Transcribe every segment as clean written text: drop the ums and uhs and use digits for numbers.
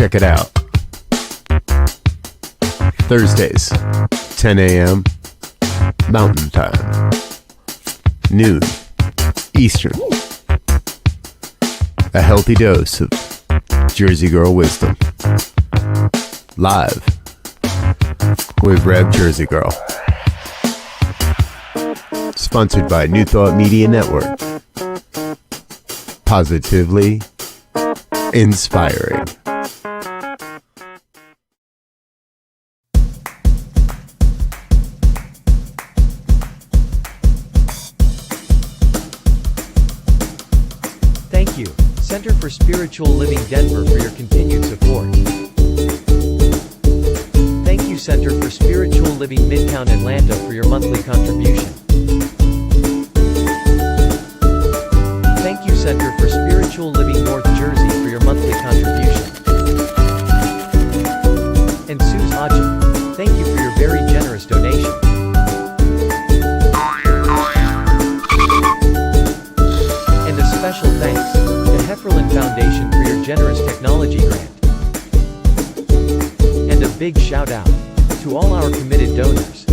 Check it out. Thursdays, 10 a.m. Mountain Time, noon Eastern. A healthy dose of Jersey Girl wisdom. Live with Rev Jersey Girl. Sponsored by New Thought Media Network. Positively inspiring. Thank you, Center for Spiritual Living Denver, for your continued support. Thank you, Center for Spiritual Living Midtown Atlanta, for your monthly contribution. Thank you, Center for Spiritual Living North Jersey, for your monthly contribution. And Suze Ajit, thank you for your very generous donation. And a special thanks to Hefferland Foundation for your generous technology grant. And a big shout out to all our committed donors.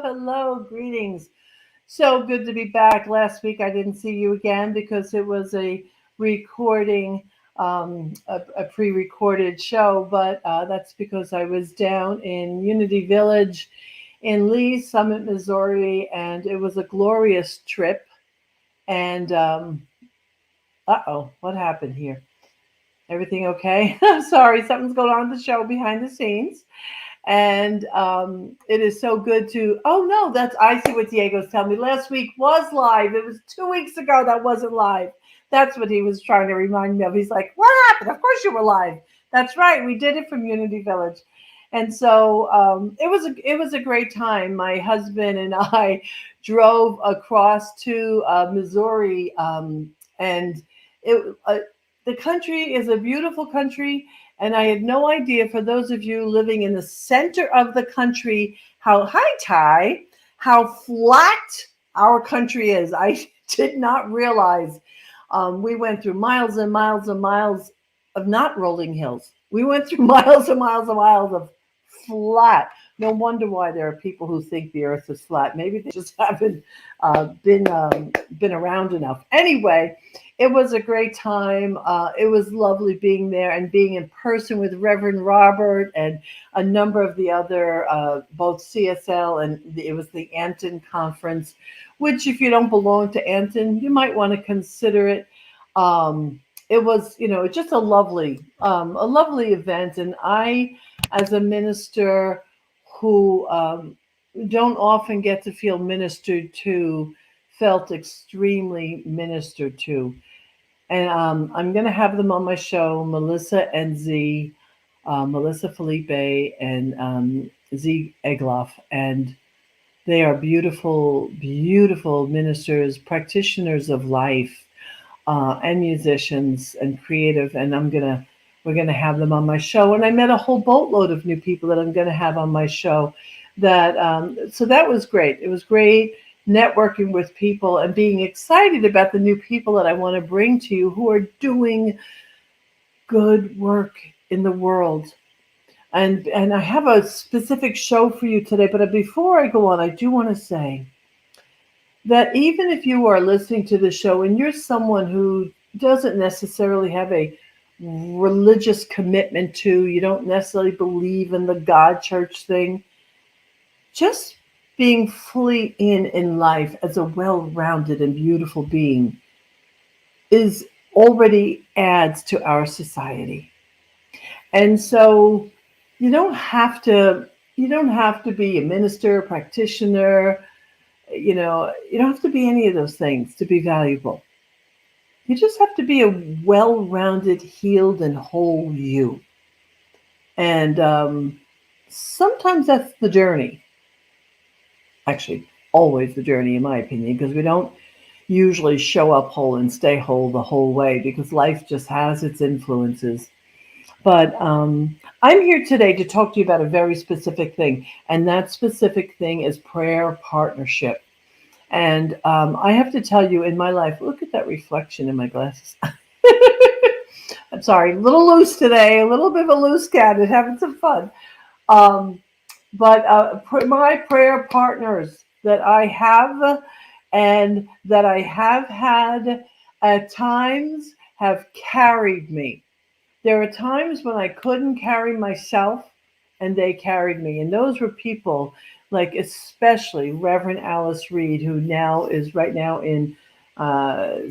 Hello, greetings. So good to be back. Last week I didn't see you again because it was a recording, a pre-recorded show, but that's because I was down in Unity Village in Lee Summit, Missouri, and it was a glorious trip. And what happened here? Everything okay? I'm sorry, something's going on in the show behind the scenes. And it is so good to, I see what Diego's telling me. Last week was live. It was 2 weeks ago that wasn't live. That's what he was trying to remind me of. He's like, what happened? Of course you were live. That's right. We did it from Unity Village. And so it was a great time. My husband and I drove across to Missouri, and the country is a beautiful country. And I had no idea, for those of you living in the center of the country, how flat our country is. I did not realize. We went through miles and miles and miles of not rolling hills. We went through miles and miles and miles of flat. No wonder why there are people who think the earth is flat. Maybe they just haven't been around enough. Anyway, it was a great time. It was lovely being there and being in person with Reverend Robert and a number of the other, both CSL and it was the Anton Conference, which if you don't belong to Anton, you might want to consider it. It was, just a lovely event. And I, as a minister who don't often get to feel ministered to, felt extremely ministered to. And I'm going to have them on my show, Melissa and Z, Melissa Felipe and Z Egloff. And they are beautiful, beautiful ministers, practitioners of life, and musicians and creative. And we're going to have them on my show. And I met a whole boatload of new people that I'm going to have on my show. So that was great. It was great networking with people and being excited about the new people that I want to bring to you who are doing good work in the world. And I have a specific show for you today, but before I go on, I do want to say that even if you are listening to the show and you're someone who doesn't necessarily have a religious commitment to, you don't necessarily believe in the God church thing, just being fully in life as a well-rounded and beautiful being is already adds to our society. And so you don't have to be a minister, practitioner, you don't have to be any of those things to be valuable. You just have to be a well-rounded, healed, and whole you. And sometimes that's the journey. Actually, always the journey, in my opinion, because we don't usually show up whole and stay whole the whole way because life just has its influences. But I'm here today to talk to you about a very specific thing, and that specific thing is prayer partnership. And I have to tell you, in my life, look at that reflection in my glasses. I'm sorry, a little loose today, a little bit of a loose cat, and having some fun. Um, but my prayer partners that I have and that I have had at times have carried me. There are times when I couldn't carry myself and they carried me. And those were people like especially Reverend Alice Reed, who now is right now in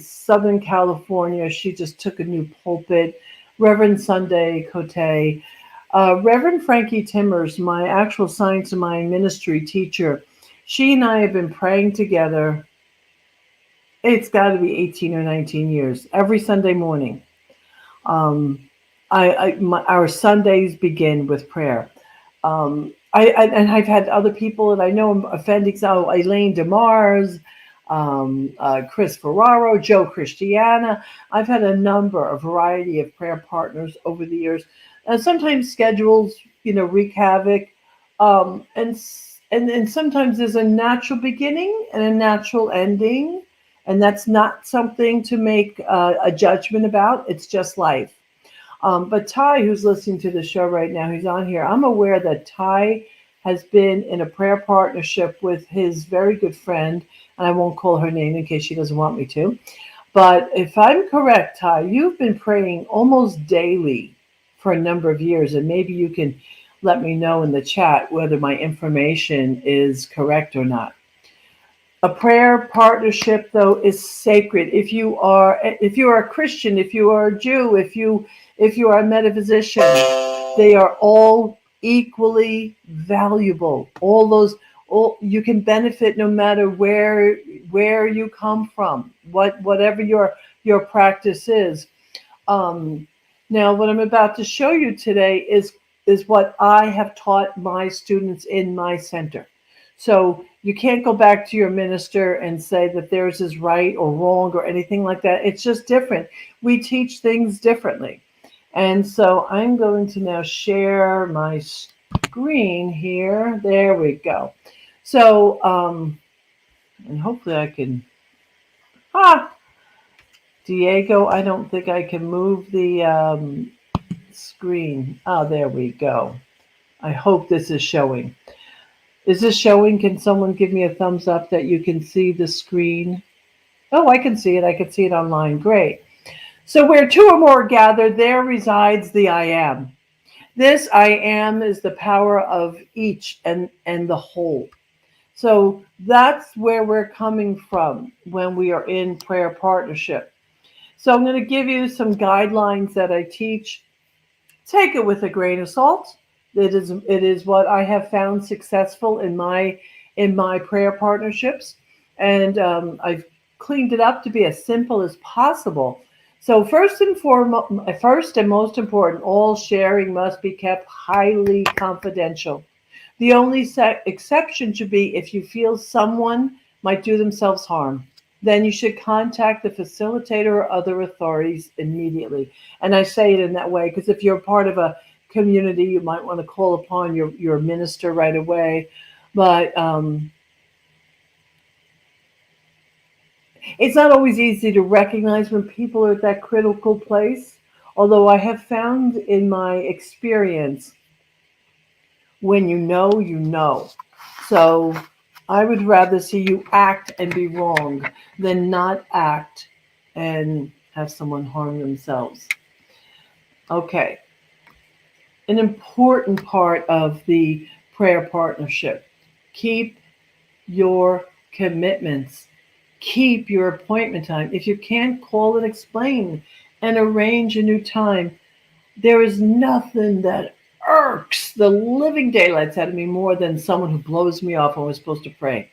Southern California. She just took a new pulpit. Reverend Sunday Cote, Reverend Frankie Timmers, my actual Science of Mind ministry teacher. She and I have been praying together. It's got to be 18 or 19 years every Sunday morning. Our Sundays begin with prayer. And I've had other people that I know I'm offending. So Elaine DeMars, Chris Ferraro, Joe Christiana. I've had a variety of prayer partners over the years. And sometimes schedules, wreak havoc. And sometimes there's a natural beginning and a natural ending. And that's not something to make a judgment about. It's just life. But Ty, who's listening to the show right now, who's on here, I'm aware that Ty has been in a prayer partnership with his very good friend, and I won't call her name in case she doesn't want me to. But if I'm correct, Ty, you've been praying almost daily for a number of years, and maybe you can let me know in the chat whether my information is correct or not. A prayer partnership, though, is sacred. If you are a Christian, if you are a Jew, if you are a metaphysician, they are all equally valuable. All you can benefit no matter where you come from, whatever your practice is. Now, what I'm about to show you today is what I have taught my students in my center. So you can't go back to your minister and say that theirs is right or wrong or anything like that. It's just different. We teach things differently. And so I'm going to now share my screen here. There we go. So, and hopefully I can, Diego, I don't think I can move the screen. Oh, there we go. I hope this is showing. Is this showing? Can someone give me a thumbs up that you can see the screen? Oh, I can see it. I can see it online. Great. So where two or more gather, there resides the I am. This I am is the power of each and the whole. So that's where we're coming from when we are in prayer partnership. So I'm going to give you some guidelines that I teach. Take it with a grain of salt. It is what I have found successful in my prayer partnerships, and I've cleaned it up to be as simple as possible. So first and most important, all sharing must be kept highly confidential. The only exception should be if you feel someone might do themselves harm. Then you should contact the facilitator or other authorities immediately. And I say it in that way because if you're part of a community, you might want to call upon your minister right away. But it's not always easy to recognize when people are at that critical place. Although I have found in my experience, when you know, you know. So I would rather see you act and be wrong than not act and have someone harm themselves. Okay. An important part of the prayer partnership. Keep your commitments. Keep your appointment time. If you can't call and explain and arrange a new time, there is nothing that irks the living daylights out of me more than someone who blows me off when we're supposed to pray.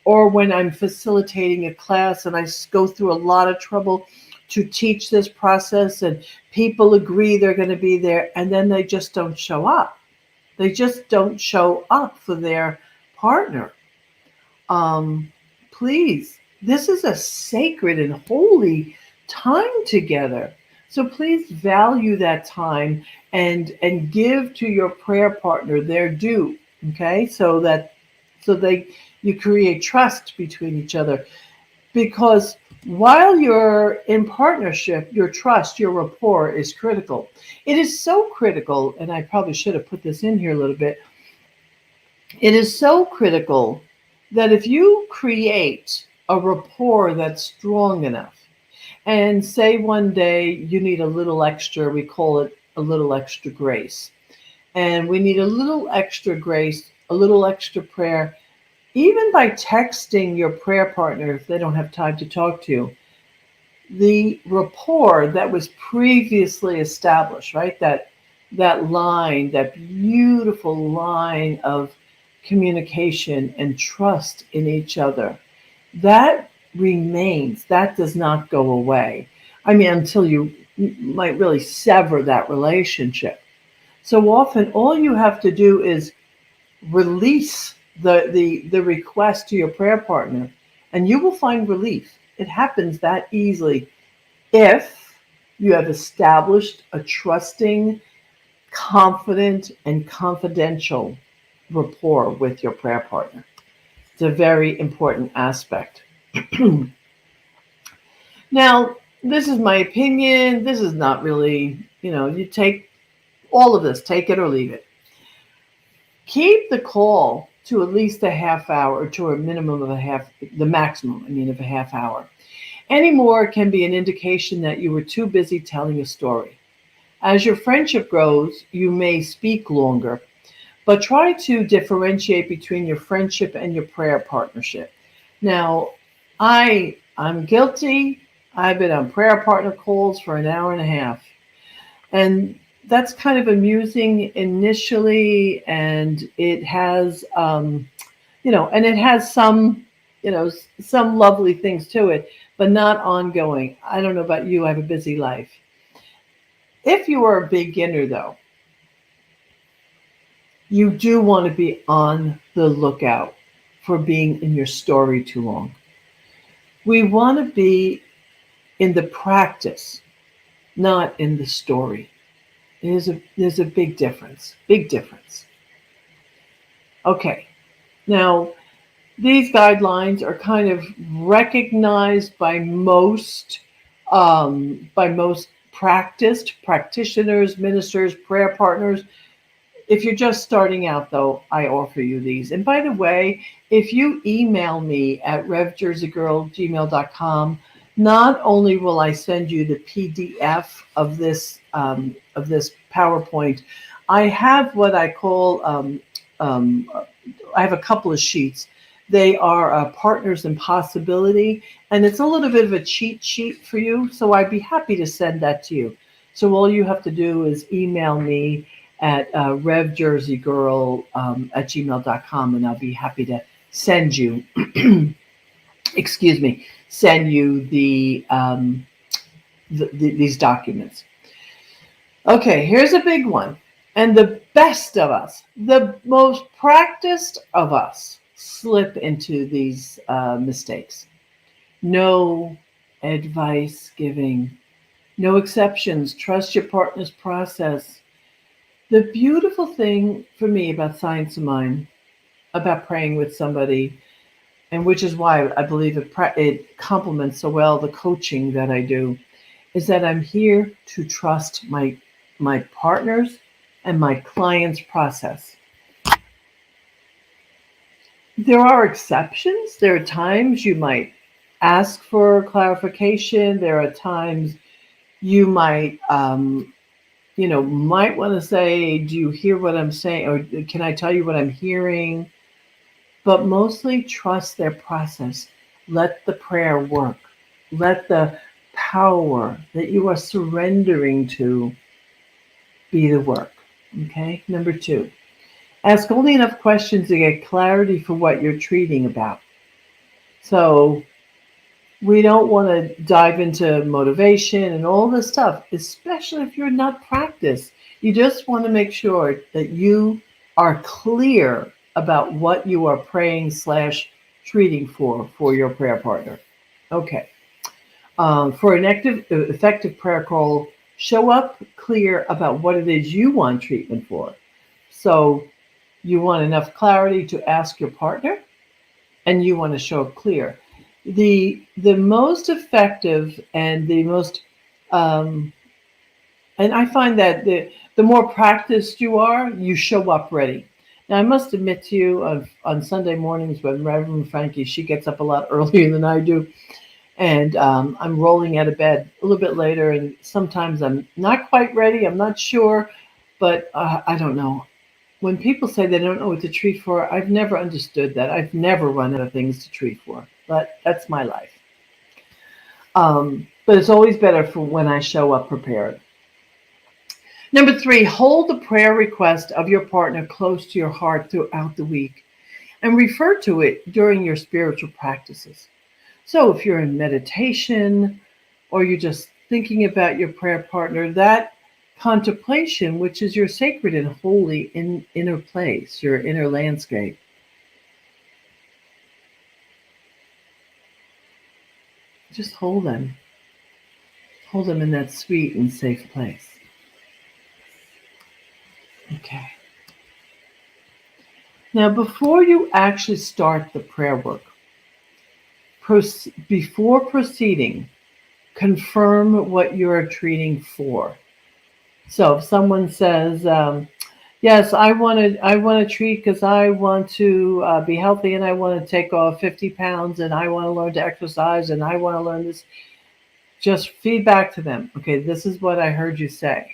Or when I'm facilitating a class and I go through a lot of trouble to teach this process and people agree they're going to be there and then they just don't show up. They just don't show up for their partner. Please, this is a sacred and holy time together. So please value that time and give to your prayer partner their due. Okay, so they you create trust between each other, because while you're in partnership, your trust, your rapport is critical. It is so critical, and I probably should have put this in here a little bit. It is so critical that if you create a rapport that's strong enough, and say one day you need a little extra, we call it a little extra grace, and we need a little extra grace, a little extra prayer, even by texting your prayer partner if they don't have time to talk to you, the rapport that was previously established, right? That line, that beautiful line of communication and trust in each other, that remains. That does not go away. I mean, until you might really sever that relationship. So often, all you have to do is release the request to your prayer partner, and you will find relief. It happens that easily if you have established a trusting, confident, and confidential rapport with your prayer partner. It's a very important aspect. Now, this is my opinion. This is not really, you take all of this, take it or leave it. Keep the call to at least a half hour, or to a minimum of the maximum, of a half hour. Any more can be an indication that you were too busy telling a story. As your friendship grows, you may speak longer, but try to differentiate between your friendship and your prayer partnership. Now, I'm guilty. I've been on prayer partner calls for an hour and a half. And that's kind of amusing initially, and it has, and it has some, some lovely things to it, but not ongoing. I don't know about you. I have a busy life. If you are a beginner, though, you do want to be on the lookout for being in your story too long. We want to be in the practice, not in the story. There's a big difference. Big difference. Okay. Now, these guidelines are kind of recognized by most practitioners, ministers, prayer partners. If you're just starting out, though, I offer you these. And by the way, if you email me at revjerseygirl@gmail.com, not only will I send you the PDF of this PowerPoint, I have what I call I have a couple of sheets. They are Partners in Possibility, and it's a little bit of a cheat sheet for you. So I'd be happy to send that to you. So all you have to do is email me at revjerseygirl@gmail.com, and I'll be happy to send you. Send you these documents. Okay, here's a big one. And the best of us, the most practiced of us, slip into these mistakes. No advice giving, no exceptions. Trust your partner's process. The beautiful thing for me about Science of Mind, about praying with somebody, and which is why I believe it complements so well the coaching that I do, is that I'm here to trust my partners and my clients' process. There are exceptions. There are times you might ask for clarification. There are times you might, might want to say, do you hear what I'm saying? Or can I tell you what I'm hearing? But mostly trust their process. Let the prayer work. Let the power that you are surrendering to be the work. Okay? Number 2, ask only enough questions to get clarity for what you're treating about. So we don't want to dive into motivation and all this stuff, especially if you're not practiced. You just want to make sure that you are clear about what you are praying slash treating for your prayer partner. Okay. For an effective prayer call, show up clear about what it is you want treatment for. So you want enough clarity to ask your partner, and you want to show up clear. The most effective and the most and I find that the more practiced you are, you show up ready. Now, I must admit to you, on Sunday mornings when Reverend Frankie, she gets up a lot earlier than I do, and I'm rolling out of bed a little bit later, and sometimes I'm not quite ready. I'm not sure, but I don't know. When people say they don't know what to treat for, I've never understood that. I've never run out of things to treat for, but that's my life. But it's always better for when I show up prepared. Number 3, hold the prayer request of your partner close to your heart throughout the week and refer to it during your spiritual practices. So if you're in meditation or you're just thinking about your prayer partner, that contemplation, which is your sacred and holy inner place, your inner landscape, just hold them. Hold them in that sweet and safe place. Okay. Now, before you actually start the prayer work, before proceeding, confirm what you're treating for. So if someone says, yes, I want to treat because I want to be healthy and I want to take off 50 pounds and I want to learn to exercise and I want to learn this, just feedback to them. Okay, this is what I heard you say.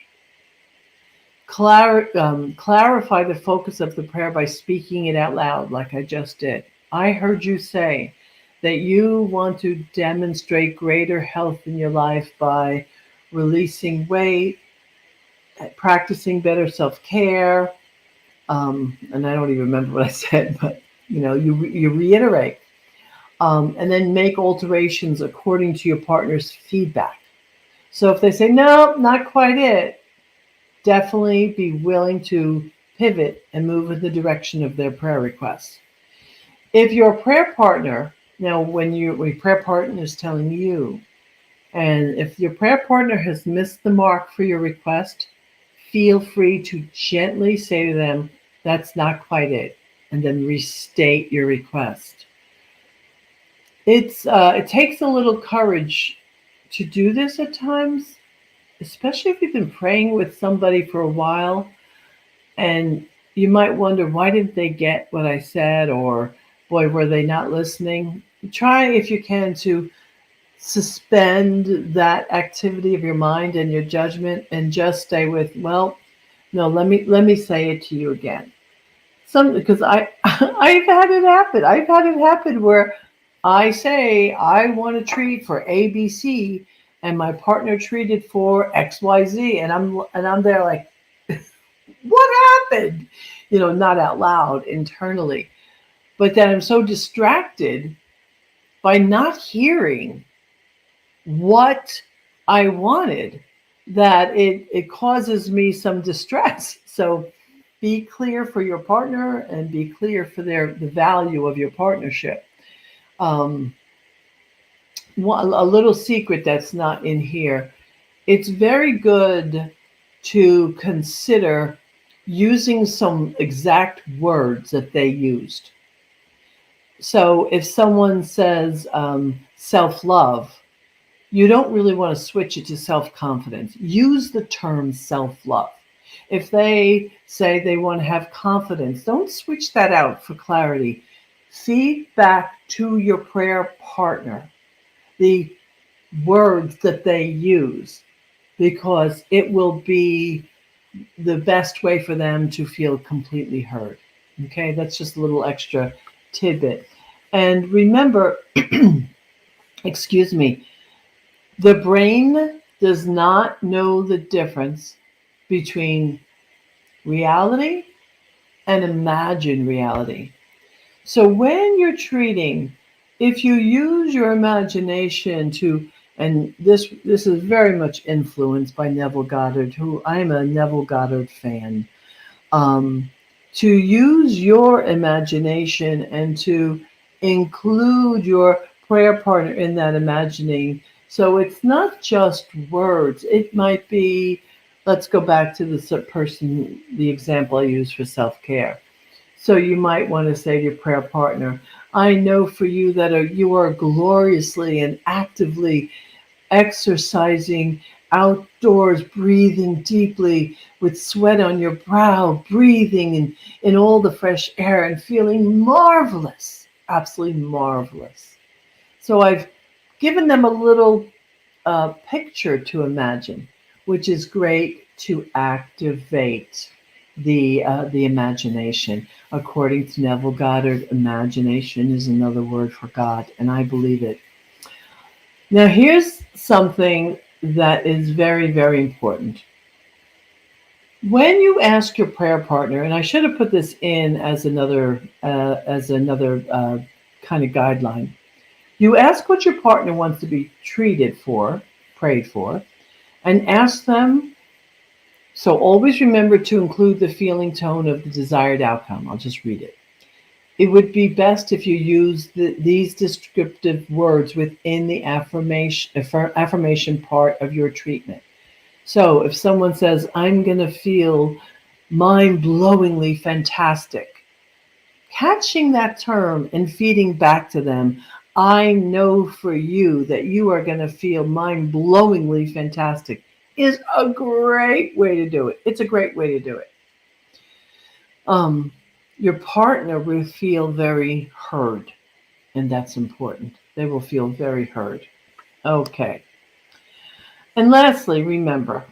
Clarify the focus of the prayer by speaking it out loud, like I just did. I heard you say that you want to demonstrate greater health in your life by releasing weight, practicing better self-care, and I don't even remember what I said, but you reiterate, and then make alterations according to your partner's feedback. So if they say, no, not quite it, definitely be willing to pivot and move in the direction of their prayer requests. If your prayer partner, now when your prayer partner is telling you, and if your prayer partner has missed the mark for your request, feel free to gently say to them, that's not quite it, and then restate your request. It takes a little courage to do this at times, especially if you've been praying with somebody for a while, and you might wonder, why didn't they get what I said? Or, boy, were they not listening? Try, if you can, to suspend that activity of your mind and your judgment and just stay with, well, no, let me say it to you again. Because I've had it happen. I've had it happen where I say I want to treat for ABC, and my partner treated for XYZ, and I'm there like, what happened? Not out loud, internally. But then I'm so distracted by not hearing what I wanted that it causes me some distress. So be clear for your partner and be clear for the value of your partnership. A little secret that's not in here. It's very good to consider using some exact words that they used. So if someone says self-love, you don't really want to switch it to self-confidence. Use the term self-love. If they say they want to have confidence, don't switch that out for clarity. Feed back to your prayer partner the words that they use, because it will be the best way for them to feel completely heard. Okay, that's just a little extra tidbit. And remember, excuse me, the brain does not know the difference between reality and imagined reality. So when you're treating, if you use your imagination to, and this is very much influenced by Neville Goddard, who I'm a Neville Goddard fan. to use your imagination and to include your prayer partner in that imagining. So it's not just words. It might be, let's go back to the example I use for self-care. So you might want to say to your prayer partner, I know for you that you are gloriously and actively exercising outdoors, breathing deeply with sweat on your brow, breathing in all the fresh air and feeling marvelous, absolutely marvelous. So I've given them a little picture to imagine, which is great to activate the imagination. According to Neville Goddard, imagination is another word for God, and I believe it. Now, here's something that is very, very important. When you ask your prayer partner, and I should have put this in as another kind of guideline, you ask what your partner wants to be treated for, prayed for, and ask them. So always remember to include the feeling tone of the desired outcome. I'll just read it. It would be best if you use these descriptive words within the affirmation part of your treatment. So if someone says, I'm going to feel mind-blowingly fantastic, catching that term and feeding back to them, I know for you that you are going to feel mind-blowingly fantastic, is a great way to do it. It's a great way to do it. Your partner will feel very heard, and that's important. They will feel very heard. Okay. And lastly, remember,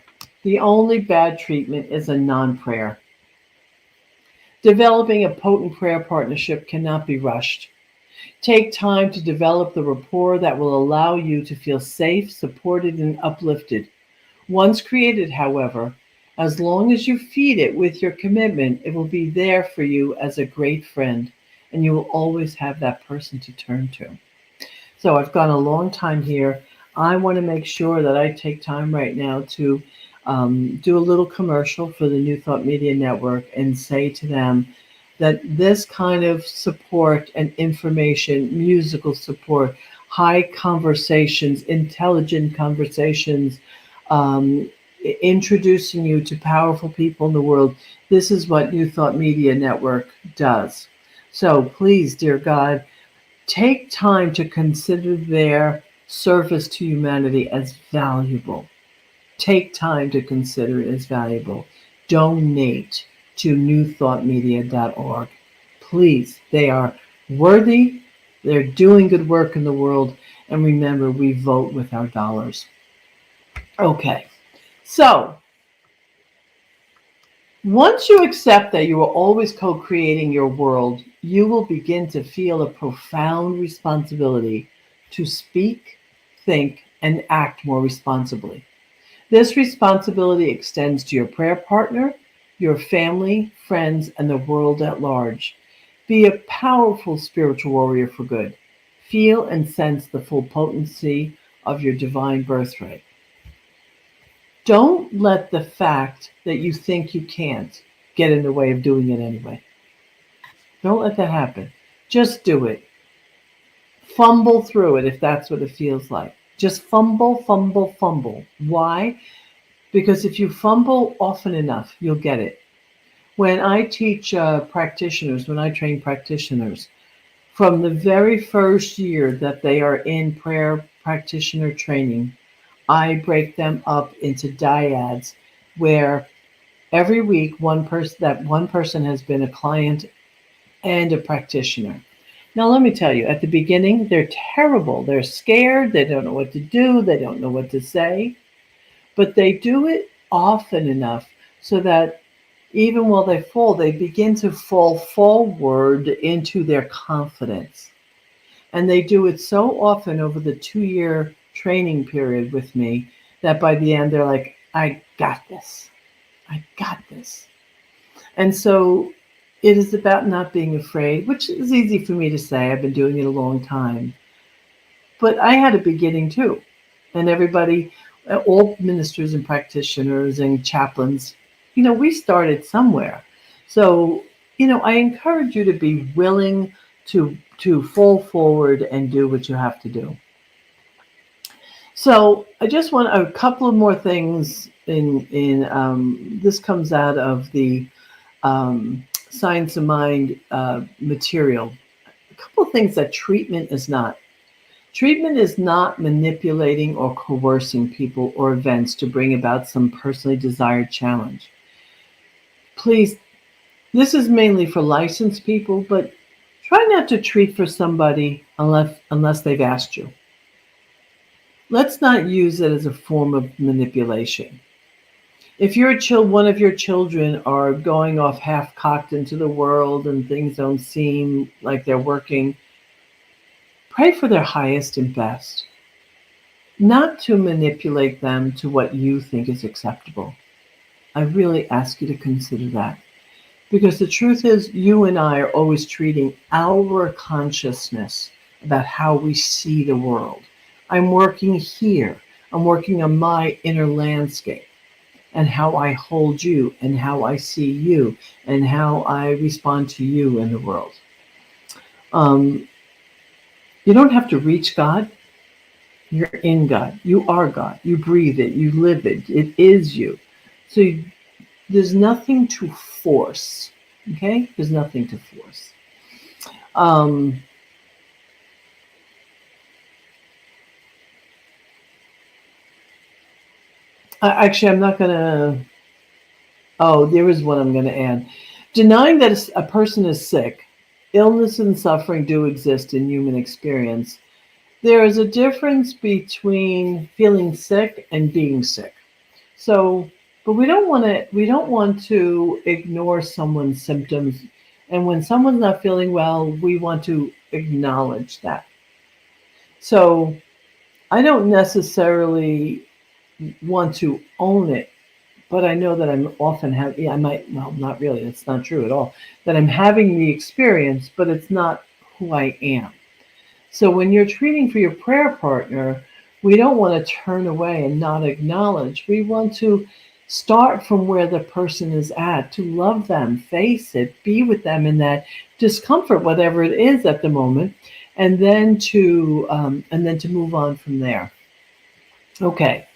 the only bad treatment is a non-prayer. Developing a potent prayer partnership cannot be rushed. Take time to develop the rapport that will allow you to feel safe, supported, and uplifted. Once created, however, as long as you feed it with your commitment, it will be there for you as a great friend, and you will always have that person to turn to. So I've gone a long time here. I want to make sure that I take time right now to do a little commercial for the New Thought Media Network and say to them that this kind of support and information, musical support, high conversations, intelligent conversations, introducing you to powerful people in the world. This is what New Thought Media Network does. So please, dear God, take time to consider their service to humanity as valuable. Take time to consider it as valuable. Donate to newthoughtmedia.org. Please, they are worthy. They're doing good work in the world. And remember, we vote with our dollars. Okay. So, once you accept that you are always co-creating your world, you will begin to feel a profound responsibility to speak, think, and act more responsibly. This responsibility extends to your prayer partner, your family, friends, and the world at large. Be a powerful spiritual warrior for good. Feel and sense the full potency of your divine birthright. Don't let the fact that you think you can't get in the way of doing it anyway. Don't let that happen. Just do it. Fumble through it if that's what it feels like. Just fumble, fumble, fumble. Why? Because if you fumble often enough, you'll get it. When I teach practitioners, when I train practitioners, from the very first year that they are in prayer practitioner training, I break them up into dyads where every week one person has been a client and a practitioner. Now, let me tell you, at the beginning, they're terrible. They're scared. They don't know what to do. They don't know what to say. But they do it often enough so that even while they fall, they begin to fall forward into their confidence. And they do it so often over the 2-year training period with me that by the end, they're like, I got this. I got this. And so it is about not being afraid, which is easy for me to say. I've been doing it a long time. But I had a beginning too. And everybody, all ministers and practitioners and chaplains, we started somewhere. So, I encourage you to be willing to fall forward and do what you have to do. So I just want a couple of more things in this comes out of the Science of Mind material. A couple of things that treatment is not. Treatment is not manipulating or coercing people or events to bring about some personally desired challenge. Please, this is mainly for licensed people, but try not to treat for somebody unless they've asked you. Let's not use it as a form of manipulation. If one of your children are going off half-cocked into the world and things don't seem like they're working, pray for their highest and best, not to manipulate them to what you think is acceptable. I really ask you to consider that. Because the truth is, you and I are always treating our consciousness about how we see the world. I'm working here. I'm working on my inner landscape and how I hold you and how I see you and how I respond to you in the world. You don't have to reach God. You're in God. You are God. You breathe it. You live it. It is you. So there's nothing to force. Okay? There's nothing to force. Actually, I'm not going to. Oh, there is one I'm going to add. Denying that a person is sick, illness and suffering do exist in human experience. There is a difference between feeling sick and being sick. So, but we don't want to ignore someone's symptoms. And when someone's not feeling well, we want to acknowledge that. So I don't necessarily want to own it, but I know that I'm often not really, it's not true at all, that I'm having the experience, but it's not who I am. So when you're treating for your prayer partner, we don't want to turn away and not acknowledge. We want to start from where the person is at, to love them, face it, be with them in that discomfort, whatever it is at the moment, and then to move on from there. Okay,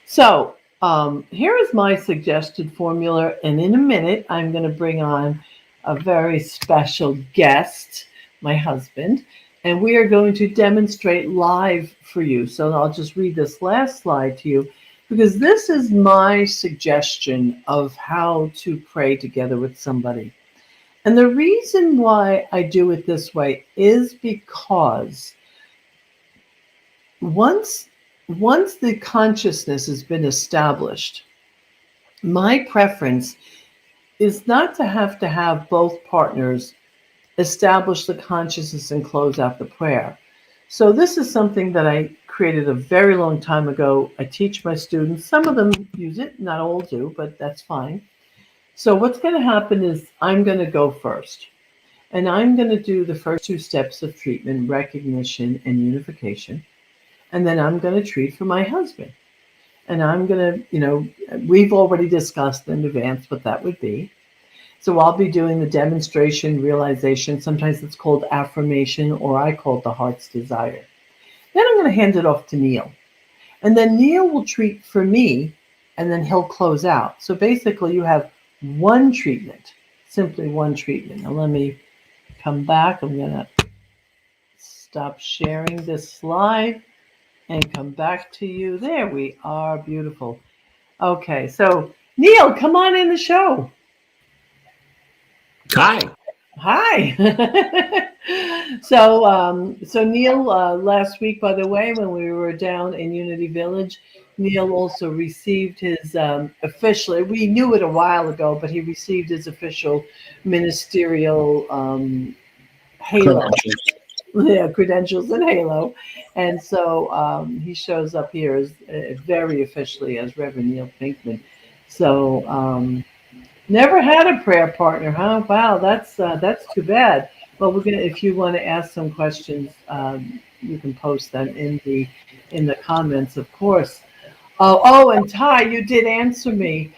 so here is my suggested formula, and in a minute I'm going to bring on a very special guest, my husband, and we are going to demonstrate live for you. So I'll just read this last slide to you, because this is my suggestion of how to pray together with somebody. And the reason why I do it this way is because once the consciousness has been established, my preference is not to have both partners establish the consciousness and close out the prayer. So this is something that I created a very long time ago. I teach my students. Some of them use it, not all do, but that's fine. So what's going to happen is I'm going to go first. And I'm going to do the first two steps of treatment, recognition and unification. And then I'm going to treat for my husband. And I'm going to, we've already discussed in advance what that would be. So I'll be doing the demonstration, realization. Sometimes it's called affirmation, or I call it the heart's desire. Then I'm going to hand it off to Neil. And then Neil will treat for me, and then he'll close out. So basically you have one treatment, simply one treatment. Now let me come back. I'm going to stop sharing this slide and come back to you. There we are. Beautiful. Okay, so Neil, come on in the show. Hi. So Neil, last week, by the way, when we were down in Unity Village, Neil also received his official, we knew it a while ago, but he received his official ministerial halo. Credentials and halo. And so he shows up here as very officially as Reverend Neil Pinkman. So never had a prayer partner, huh? Wow, that's too bad. Well, we're gonna, if you want to ask some questions, you can post them in the comments, of course. Oh, and Ty, you did answer me.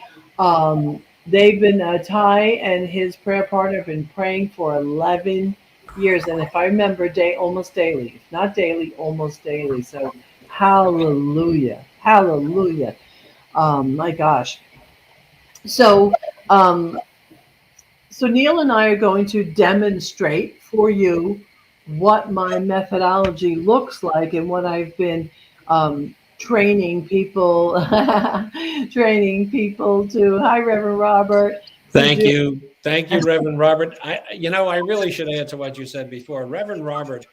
They've been Ty and his prayer partner have been praying for 11 years, and if I remember, almost daily, if not daily, almost daily. So, hallelujah, hallelujah. My gosh. So, um, so Neil and I are going to demonstrate for you what my methodology looks like and what I've been training people, training people to. Hi, Reverend Robert. To Thank do. you. Thank you, Reverend Robert. I really should add to what you said before. Reverend Robert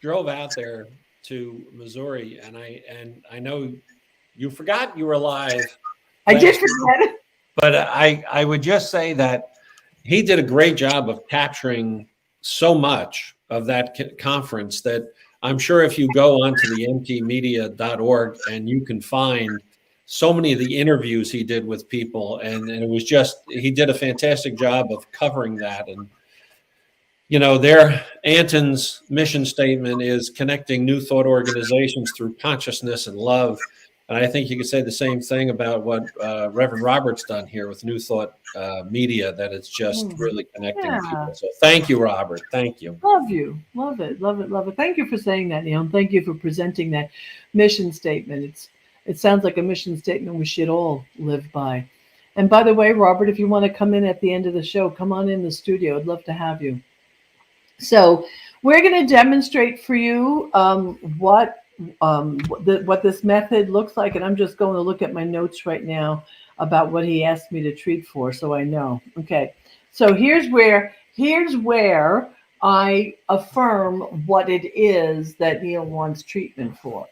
drove out there to Missouri, and I know you forgot you were alive I did last, forget it. but I would just say that he did a great job of capturing so much of that conference that I'm sure if you go onto the mtmedia.org and you can find so many of the interviews he did with people, and it was just, he did a fantastic job of covering that. And their Anton's mission statement is connecting new thought organizations through consciousness and love. And I think you could say the same thing about what Reverend Robert's done here with New Thought Media, that it's just really connecting Yeah. people. So thank you, Robert. Thank you. Love you. Love it. Love it. Love it. Thank you for saying that, Neil. And thank you for presenting that mission statement. It sounds like a mission statement we should all live by. And by the way, Robert, if you want to come in at the end of the show, come on in the studio. I'd love to have you. So we're going to demonstrate for you what this method looks like. And I'm just going to look at my notes right now about what he asked me to treat for, so I know. Okay. So here's where I affirm what it is that Neil wants treatment for.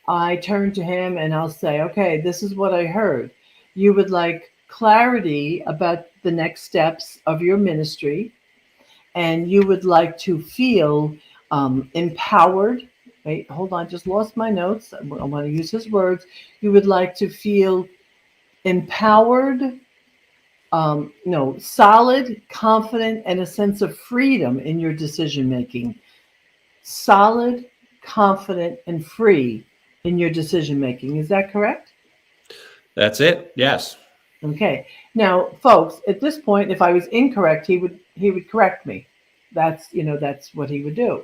I turn to him and I'll say, okay, this is what I heard. You would like clarity about the next steps of your ministry, and you would like to feel empowered. Wait, hold on, just lost my notes. I want to use his words. You would like to feel empowered, solid, confident, and a sense of freedom in your decision making. Solid, confident, and free in your decision making. Is that correct? That's it. Yes. Okay. Now, folks, at this point, if I was incorrect, he would correct me. That's what he would do.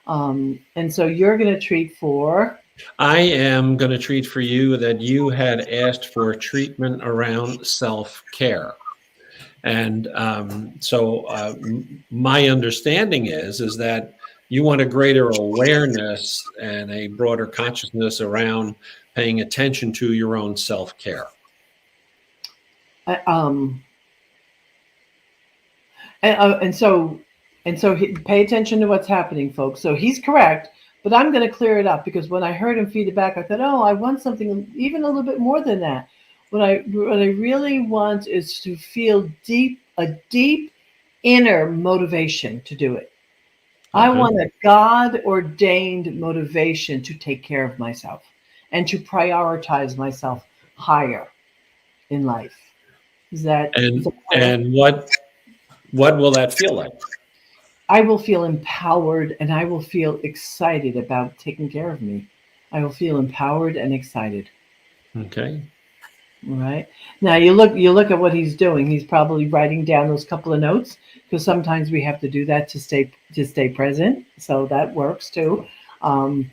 And so you're going to treat for. I am going to treat for you that you had asked for treatment around self-care. And so my understanding is that you want a greater awareness and a broader consciousness around paying attention to your own self-care. And so pay attention to what's happening, folks. So he's correct, but I'm going to clear it up, because when I heard him feed it back, I thought, oh, I want something even a little bit more than that. What I really want is to feel a deep inner motivation to do it. I want a God-ordained motivation to take care of myself and to prioritize myself higher in life. Is that and what will that feel like? I will feel empowered, and I will feel excited about taking care of me. I will feel empowered and excited. Okay. All right. Now you look at what he's doing. He's probably writing down those couple of notes, because sometimes we have to do that to stay present. So that works too. When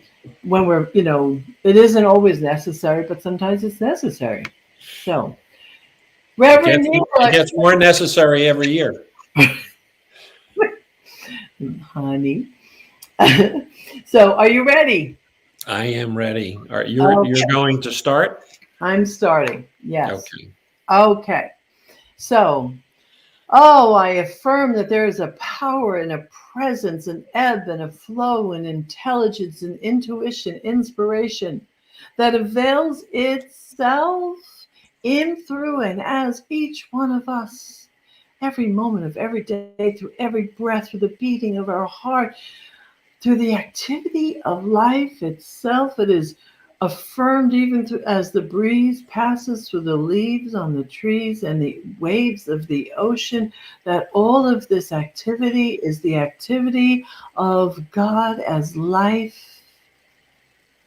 we're, it isn't always necessary, but sometimes it's necessary. So, Reverend Neil, it gets more necessary every year. Honey. So, are you ready? I am ready. You're going to start? I'm starting. Yes. Okay. Okay. So, I affirm that there is a power and a presence, an ebb and a flow, and intelligence and intuition, inspiration that avails itself in, through, and as each one of us, every moment of every day, through every breath, through the beating of our heart, through the activity of life itself. It is affirmed even as the breeze passes through the leaves on the trees and the waves of the ocean, that all of this activity is the activity of God as life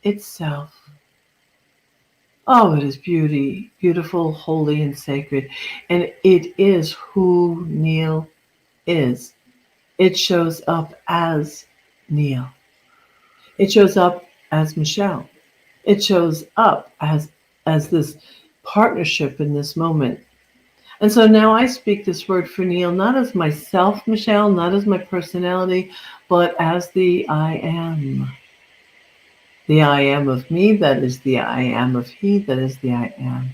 itself. Oh, it is beautiful, holy, and sacred. And it is who Neil is. It shows up as Neil. It shows up as Michelle. It shows up as this partnership in this moment. And so now I speak this word for Neil, not as myself, Michelle, not as my personality, but as the I am. The I am of me, that is the I am of he, that is the I am.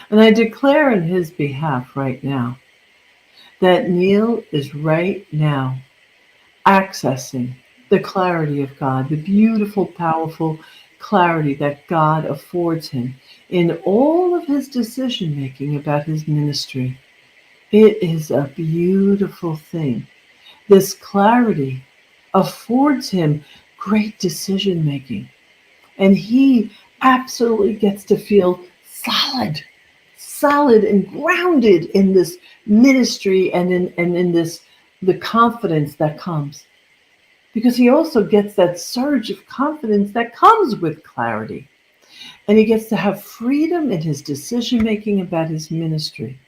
And I declare in his behalf right now that Neil is right now accessing the clarity of God, the beautiful, powerful clarity that God affords him in all of his decision making about his ministry. It is a beautiful thing. This clarity affords him great decision making, and he absolutely gets to feel solid and grounded in this ministry and in this the confidence that comes, because he also gets that surge of confidence that comes with clarity, and he gets to have freedom in his decision making about his ministry.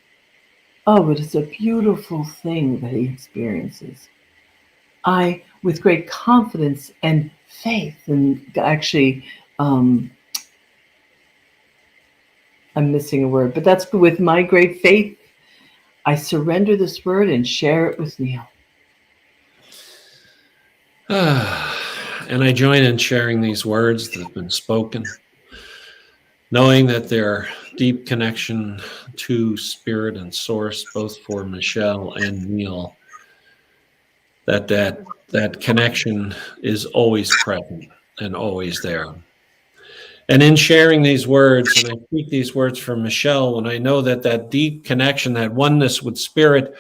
Oh, it is a beautiful thing that he experiences. I, with great confidence and faith, and actually, um, I'm missing a word, but that's with my great faith, I surrender this word and share it with Neil. And I join in sharing these words that have been spoken, knowing that their deep connection to spirit and source, both for Michelle and Neil, that connection is always present and always there. And in sharing these words, and I speak these words for Michelle, and I know that deep connection, that oneness with spirit,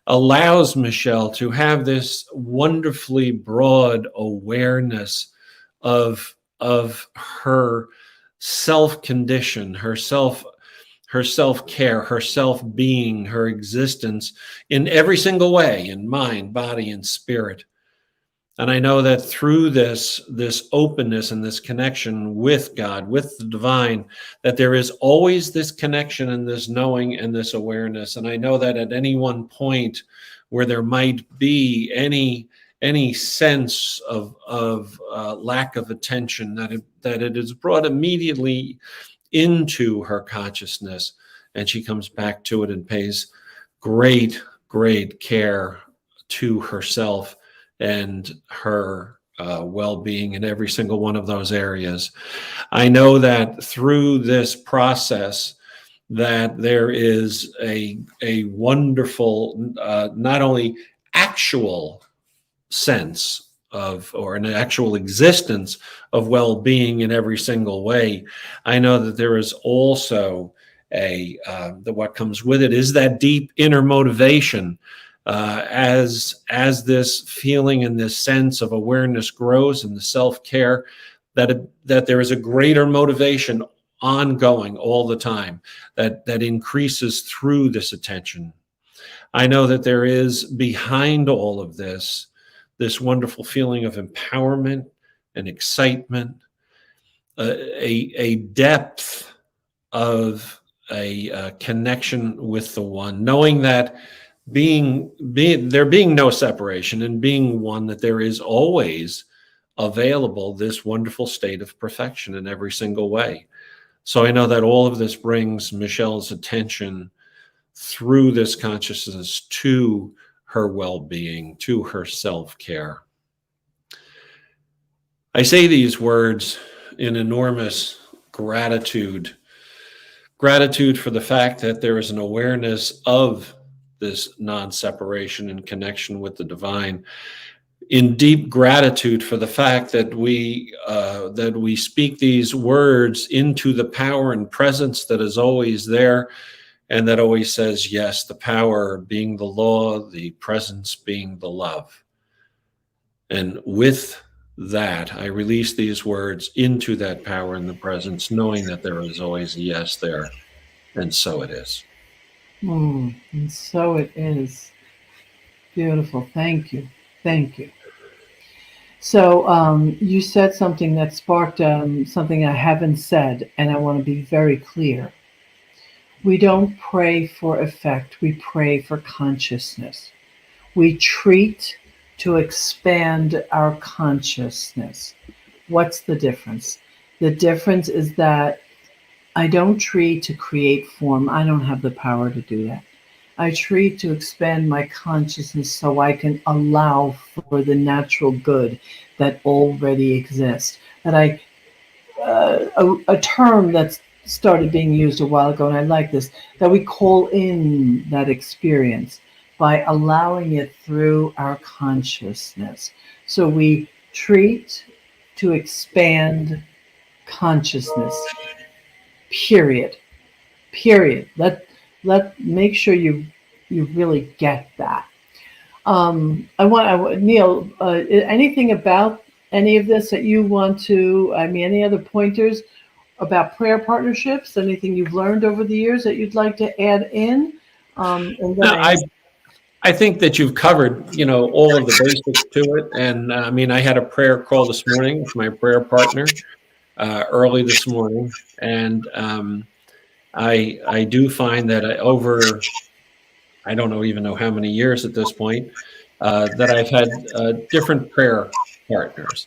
allows Michelle to have this wonderfully broad awareness of her self-condition, her self-care, her self-being, her existence in every single way, in mind, body, and spirit. And I know that through this openness and this connection with God, with the divine, that there is always this connection and this knowing and this awareness. And I know that at any one point where there might be any sense of lack of attention, that it is brought immediately into her consciousness, and she comes back to it and pays great care to herself and her well-being in every single one of those areas. I know that through this process that there is a wonderful, not only actual sense of, or an actual existence of well-being in every single way. I know that there is also what comes with it is that deep inner motivation. As this feeling and this sense of awareness grows and the self-care, that there is a greater motivation ongoing all the time that increases through this attention. I know that there is behind all of this wonderful feeling of empowerment and excitement, a depth of a connection with the one, knowing that there being no separation and being one, that there is always available this wonderful state of perfection in every single way. So I know that all of this brings Michelle's attention through this consciousness to her well-being, to her self-care. I say these words in enormous gratitude for the fact that there is an awareness of this non-separation and connection with the divine, in deep gratitude for the fact that we speak these words into the power and presence that is always there, and that always says yes, the power being the law, the presence being the love. And with that, I release these words into that power and the presence, knowing that there is always a yes there, and so it is. And so it is. Beautiful. Thank you. Thank you. So you said something that sparked something I haven't said, and I want to be very clear. We don't pray for effect, we pray for consciousness. We treat to expand our consciousness. What's the difference? The difference is that I don't treat to create form. I don't have the power to do that. I treat to expand my consciousness so I can allow for the natural good that already exists. That a term that's started being used a while ago, and I like this, that we call in that experience by allowing it through our consciousness. So we treat to expand consciousness, period. Period. Let make sure you really get that. Neil, anything about any of this that you want to, any other pointers about prayer partnerships, anything you've learned over the years that you'd like to add in? And then No, I think that you've covered, all of the basics to it. And I had a prayer call this morning with my prayer partner early this morning, and I do find that I don't even know how many years at this point, that I've had different prayer partners.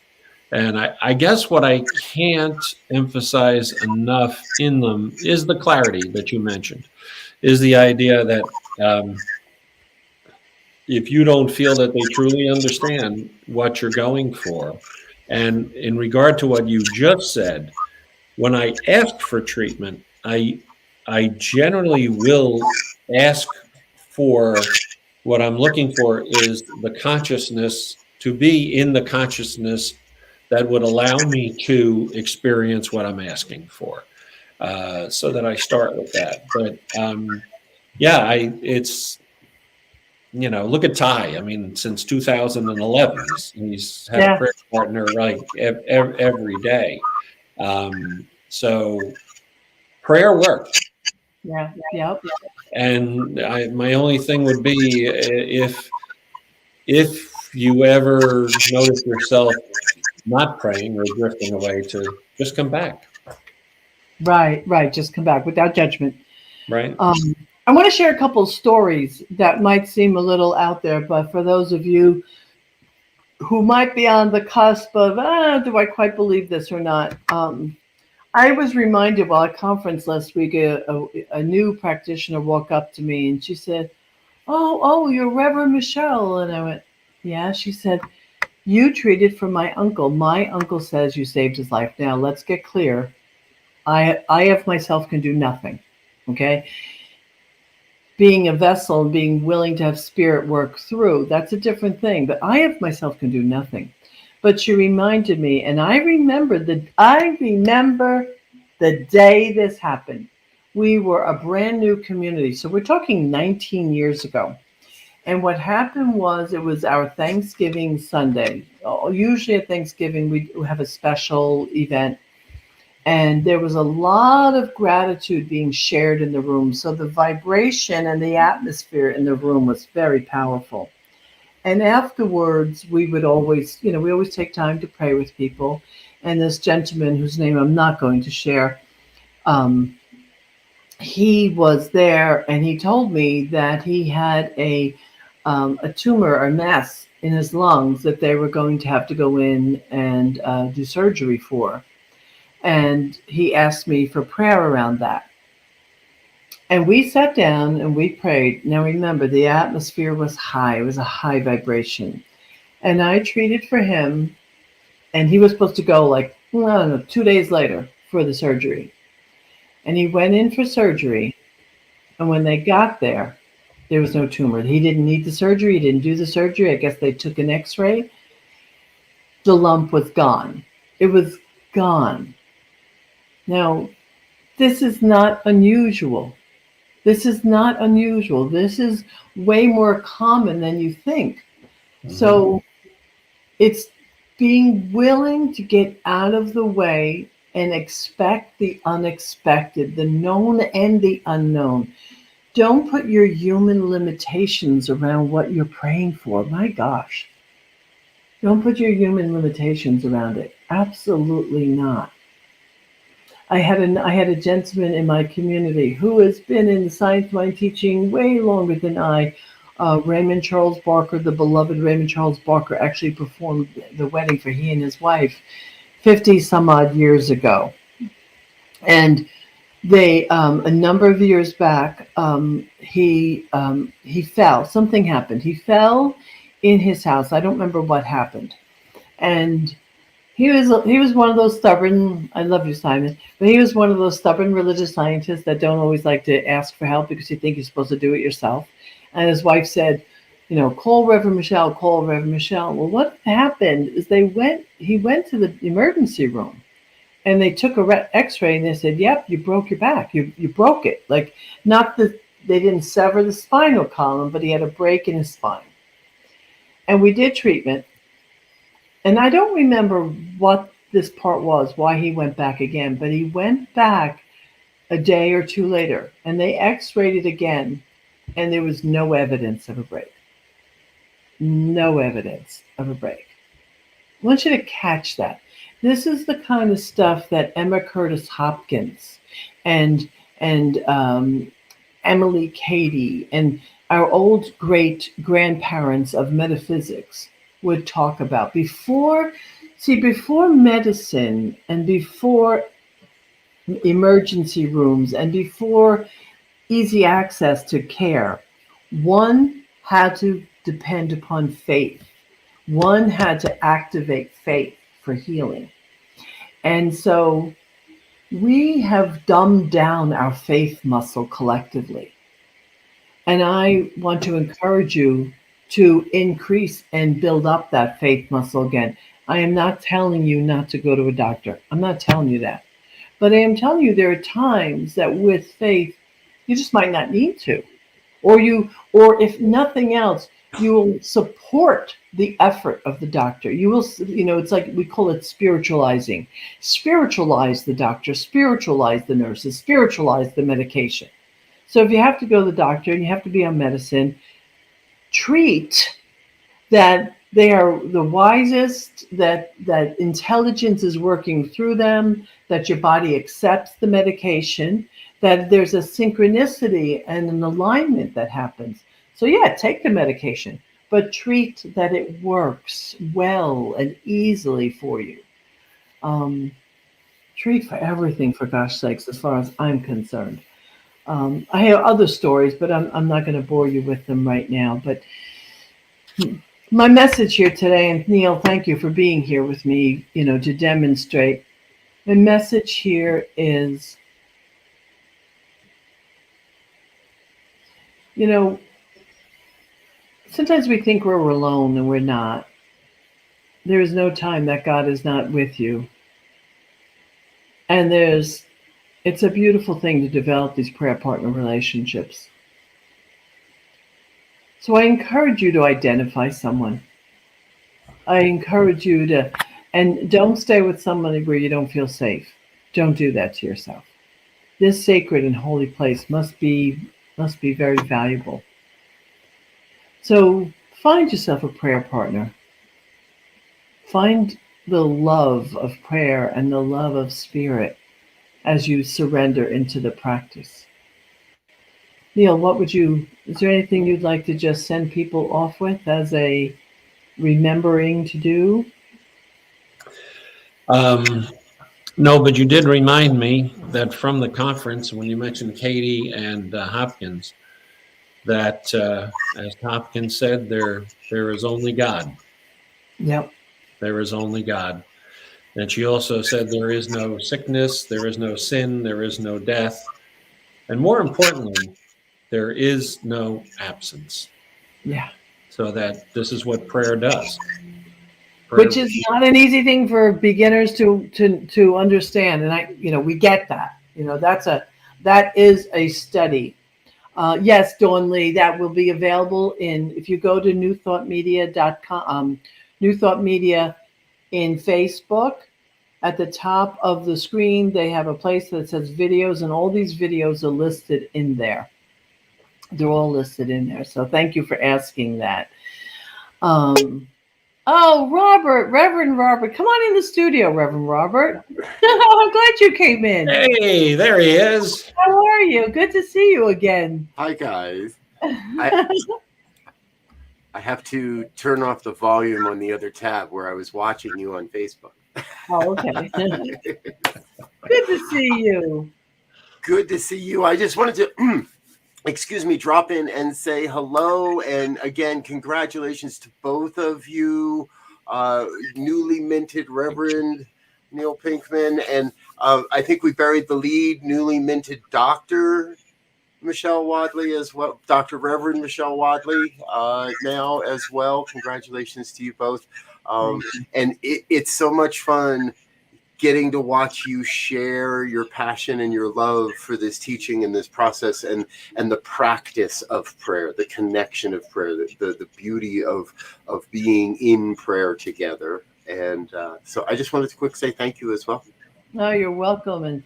And I guess what I can't emphasize enough in them is the clarity that you mentioned, is the idea that if you don't feel that they truly understand what you're going for, and in regard to what you just said, when I ask for treatment, I generally will ask for what I'm looking for is the consciousness, to be in the consciousness that would allow me to experience what I'm asking for. So that I start with that. But it's, look at Ty. Since 2011, he's had a prayer partner every day. So prayer works. Yeah. Yep. And my only thing would be, if you ever notice yourself not praying or drifting away, to just come back. Right. Just come back without judgment. Right. I want to share a couple of stories that might seem a little out there, but for those of you who might be on the cusp of, do I quite believe this or not? I was reminded while at a conference last week, a new practitioner walked up to me and she said, oh, you're Reverend Michelle. And I went, yeah. She said, you treated for my uncle. My uncle says you saved his life. Now, let's get clear. I of myself can do nothing, okay? Being a vessel and being willing to have spirit work through, that's a different thing. But I of myself can do nothing. But she reminded me, and I remember the day this happened. We were a brand new community. So we're talking 19 years ago. And what happened was, it was our Thanksgiving Sunday. Usually at Thanksgiving, we have a special event. And there was a lot of gratitude being shared in the room. So the vibration and the atmosphere in the room was very powerful. And afterwards, we would always, we always take time to pray with people. And this gentleman, whose name I'm not going to share, he was there, and he told me that he had a tumor or mass in his lungs that they were going to have to go in and do surgery for. And he asked me for prayer around that. And we sat down and we prayed. Now remember, the atmosphere was high. It was a high vibration. And I treated for him, and he was supposed to go 2 days later for the surgery. And he went in for surgery. And when they got there was no tumor. He didn't need the surgery. He didn't do the surgery. I guess they took an x-ray. The lump was gone. It was gone. Now, this is not unusual. This is not unusual. This is way more common than you think. Mm-hmm. So it's being willing to get out of the way and expect the unexpected, the known and the unknown. Don't put your human limitations around what you're praying for. My gosh. Don't put your human limitations around it. Absolutely not. I had a gentleman in my community who has been in the science mind teaching way longer than I. Raymond Charles Barker, the beloved Raymond Charles Barker, actually performed the wedding for he and his wife 50 some odd years ago. And they, a number of years back, he fell. Something happened. He fell in his house. I don't remember what happened. And he was one of those stubborn. I love you, Simon, but he was one of those stubborn religious scientists that don't always like to ask for help because you think you're supposed to do it yourself. And his wife said, call Reverend Michelle, call Reverend Michelle. Well, what happened is he went to the emergency room and they took a x-ray and they said, yep, you broke your back. You broke it. Like, not that they didn't sever the spinal column, but he had a break in his spine. And we did treatment. And I don't remember what this part was, why he went back again, but he went back a day or two later and they x-rayed it again and there was no evidence of a break. No evidence of a break. I want you to catch that. This is the kind of stuff that Emma Curtis Hopkins and Emily Cady and our old great grandparents of metaphysics would talk about. Before medicine and before emergency rooms and before easy access to care, one had to depend upon faith. One had to activate faith for healing. And so we have dumbed down our faith muscle collectively. And I want to encourage you to increase and build up that faith muscle again. I am not telling you not to go to a doctor. I'm not telling you that. But I am telling you there are times that with faith, you just might not need to. Or if nothing else, you will support the effort of the doctor. You will, it's like we call it spiritualizing. Spiritualize the doctor, spiritualize the nurses, spiritualize the medication. So if you have to go to the doctor and you have to be on medicine, treat that they are the wisest, that intelligence is working through them, that your body accepts the medication, that there's a synchronicity and an alignment that happens. So yeah, take the medication, but treat that it works well and easily for you. Treat for everything, for gosh sakes, as far as I'm concerned. I have other stories, but I'm not going to bore you with them right now. But my message here today, and Neil, thank you for being here with me, to demonstrate. The message here is, sometimes we think we're alone and we're not. There is no time that God is not with you. And it's a beautiful thing to develop these prayer partner relationships. So I encourage you to identify someone. I encourage you and don't stay with somebody where you don't feel safe. Don't do that to yourself. This sacred and holy place must be very valuable. So find yourself a prayer partner. Find the love of prayer and the love of spirit as you surrender into the practice. Neil, is there anything you'd like to just send people off with as a remembering to do? No, but you did remind me that from the conference, when you mentioned Katie and Hopkins, that as Hopkins said, there is only God. Yep. There is only God. And she also said there is no sickness, there is no sin, there is no death. And more importantly, there is no absence. Yeah. So that this is what prayer does. Which is not an easy thing for beginners to understand. And we get that. That is a study. Yes, Dawn Lee, that will be available if you go to newthoughtmedia.com, New Thought Media in Facebook. At the top of the screen, they have a place that says videos, and all these videos are listed in there. They're all listed in there. So thank you for asking that. Oh, Robert, Reverend Robert, come on in the studio, Reverend Robert. I'm glad you came in. Hey, there he is. How are you? Good to see you again. Hi, guys. I have to turn off the volume on the other tab where I was watching you on Facebook. Oh, okay. Good to see you. Good to see you. I just wanted to, excuse me, drop in and say hello. And again, congratulations to both of you, newly minted Reverend Neil Pinkman. And I think we buried the lead, newly minted Dr. Michelle Wadleigh as well, Dr. Reverend Michelle Wadleigh now as well. Congratulations to you both. And it's so much fun getting to watch you share your passion and your love for this teaching and this process and the practice of prayer, the connection of prayer, the beauty of being in prayer together. And so I just wanted to quick say thank you as well. Oh, you're welcome. And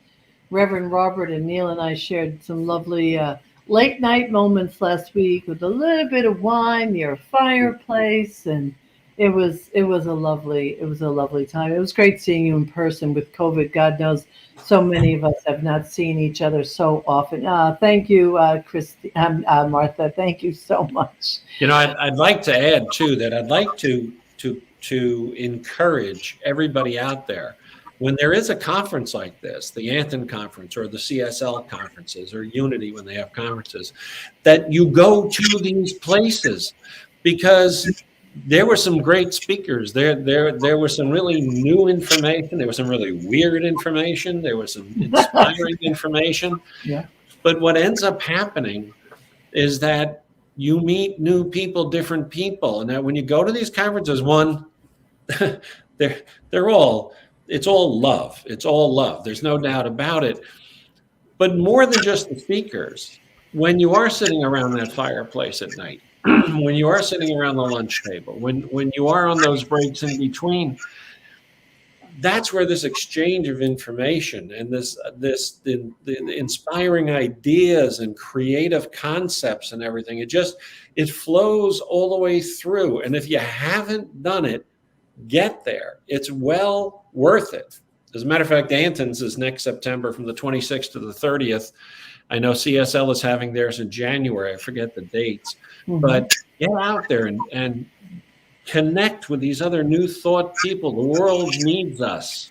Reverend Robert and Neil and I shared some lovely late night moments last week with a little bit of wine near a fireplace, and it was a lovely time. It was great seeing you in person with COVID. God knows so many of us have not seen each other so often. Thank you, Martha. Thank you so much. You know, I'd like to add too that I'd like to encourage everybody out there, when there is a conference like this, the Anthon conference or the CSL conferences or Unity when they have conferences, that you go to these places, because there were some great speakers. There was some really new information. There was some really weird information. There was some inspiring information. Yeah. But what ends up happening is that you meet new people, different people, and that when you go to these conferences, it's all love. It's all love. There's no doubt about it. But more than just the speakers, when you are sitting around that fireplace at night, when you are sitting around the lunch table, when you are on those breaks in between, that's where this exchange of information and the inspiring ideas and creative concepts and everything, it flows all the way through. And if you haven't done it, get there. It's well worth it. As a matter of fact, Anthon's is next September from the 26th to the 30th. I know CSL is having theirs in January. I forget the dates. Mm-hmm. But get out there and connect with these other new thought people. The world needs us.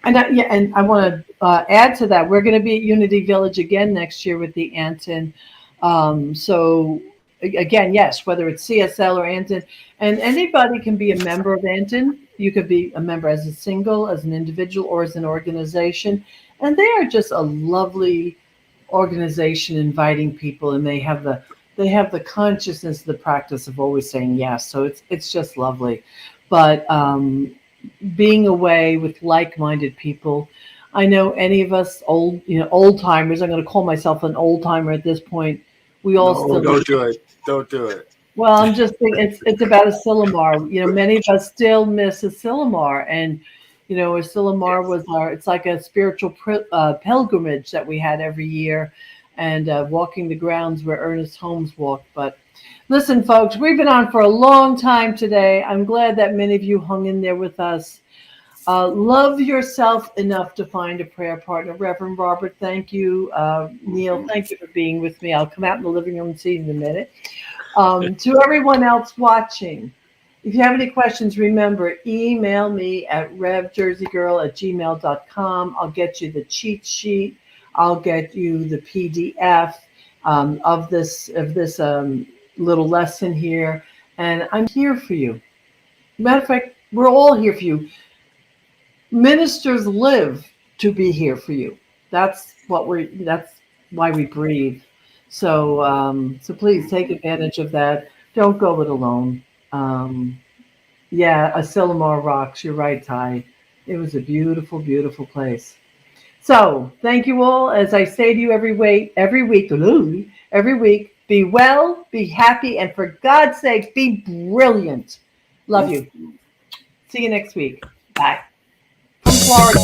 And I want to add to that. We're going to be at Unity Village again next year with the Anthon. So again, yes, whether it's CSL or Anthon, and anybody can be a member of Anthon. You could be a member as a single, as an individual, or as an organization. And they are just a lovely organization inviting people, and they have the consciousness, the practice of always saying yes. So it's just lovely. But being away with like-minded people, I know any of us old timers, I'm going to call myself an old timer at this point. We all don't do it. Don't do it. Well, I'm just thinking it's about Asilomar. Many of us still miss Asilomar, and Asilomar was it's like a spiritual pilgrimage that we had every year, and walking the grounds where Ernest Holmes walked. But listen, folks, we've been on for a long time today. I'm glad that many of you hung in there with us. Love yourself enough to find a prayer partner. Reverend Robert, thank you. Neil, thank you for being with me. I'll come out in the living room and see you in a minute. To everyone else watching, if you have any questions, remember, email me at revjerseygirl@gmail.com. I'll get you the cheat sheet. I'll get you the PDF of this little lesson here. And I'm here for you. Matter of fact, we're all here for you. Ministers live to be here for you. That's why we breathe. So please take advantage of that. Don't go it alone. Asilomar rocks. You're right, Ty. It was a beautiful, beautiful place. So thank you all. As I say to you every week, be well, be happy, and for God's sake, be brilliant. Love you. See you next week. Bye. From Florida.